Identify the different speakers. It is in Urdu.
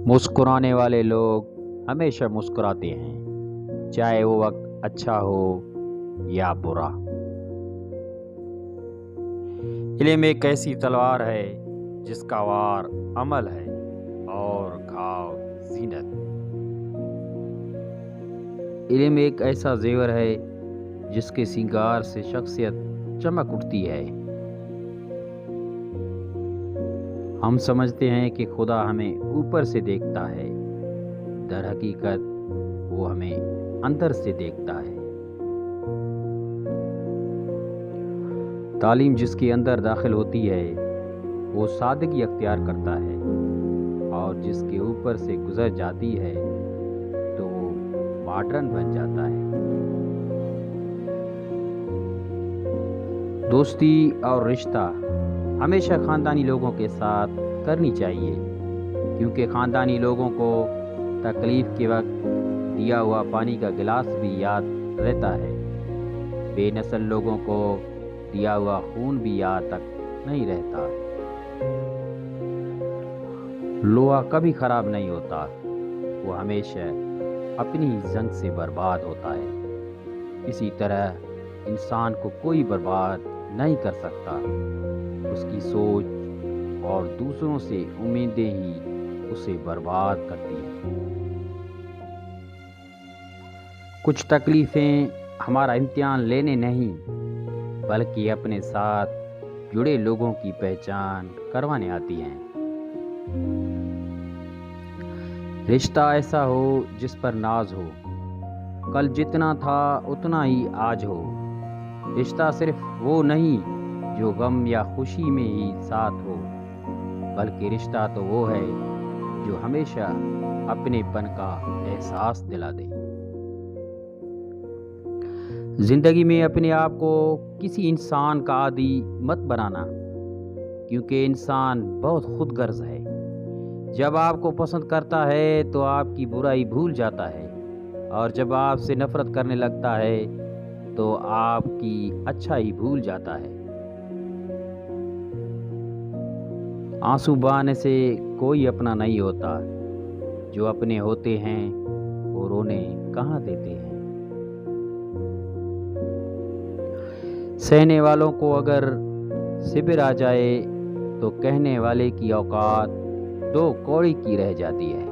Speaker 1: مسکرانے والے لوگ ہمیشہ مسکراتے ہیں، چاہے وہ وقت اچھا ہو یا برا۔ علم ایک ایسی تلوار ہے جس کا وار عمل ہے اور گھاؤ زینت۔ علم ایک ایسا زیور ہے جس کے سنگار سے شخصیت چمک اٹھتی ہے۔ ہم سمجھتے ہیں کہ خدا ہمیں اوپر سے دیکھتا ہے، در حقیقت وہ ہمیں اندر سے دیکھتا ہے۔ تعلیم جس کے اندر داخل ہوتی ہے وہ سادگی اختیار کرتا ہے، اور جس کے اوپر سے گزر جاتی ہے تو وہ ماڈرن بن جاتا ہے۔ دوستی اور رشتہ ہمیشہ خاندانی لوگوں کے ساتھ کرنی چاہیے، کیونکہ خاندانی لوگوں کو تکلیف کے وقت دیا ہوا پانی کا گلاس بھی یاد رہتا ہے، بے نسل لوگوں کو دیا ہوا خون بھی یاد تک نہیں رہتا۔ لوہا کبھی خراب نہیں ہوتا، وہ ہمیشہ اپنی زنگ سے برباد ہوتا ہے۔ اسی طرح انسان کو کوئی برباد نہیں کر سکتا، اس کی سوچ اور دوسروں سے امیدیں ہی اسے برباد کرتی ہیں۔ کچھ تکلیفیں ہمارا امتحان لینے نہیں بلکہ اپنے ساتھ جڑے لوگوں کی پہچان کروانے آتی ہیں۔ رشتہ ایسا ہو جس پر ناز ہو، کل جتنا تھا اتنا ہی آج ہو۔ رشتہ صرف وہ نہیں جو غم یا خوشی میں ہی ساتھ ہو، بلکہ رشتہ تو وہ ہے جو ہمیشہ اپنے پن کا احساس دلا دے۔ زندگی میں اپنے آپ کو کسی انسان کا عادی مت بنانا، کیونکہ انسان بہت خود غرض ہے۔ جب آپ کو پسند کرتا ہے تو آپ کی برائی بھول جاتا ہے، اور جب آپ سے نفرت کرنے لگتا ہے تو آپ کی اچھائی بھول جاتا ہے۔ آنسو بہانے سے کوئی اپنا نہیں ہوتا، جو اپنے ہوتے ہیں وہ رونے کہاں دیتے ہیں۔ سہنے والوں کو اگر صبر آ جائے تو کہنے والے کی اوقات دو کوڑی کی رہ جاتی ہے۔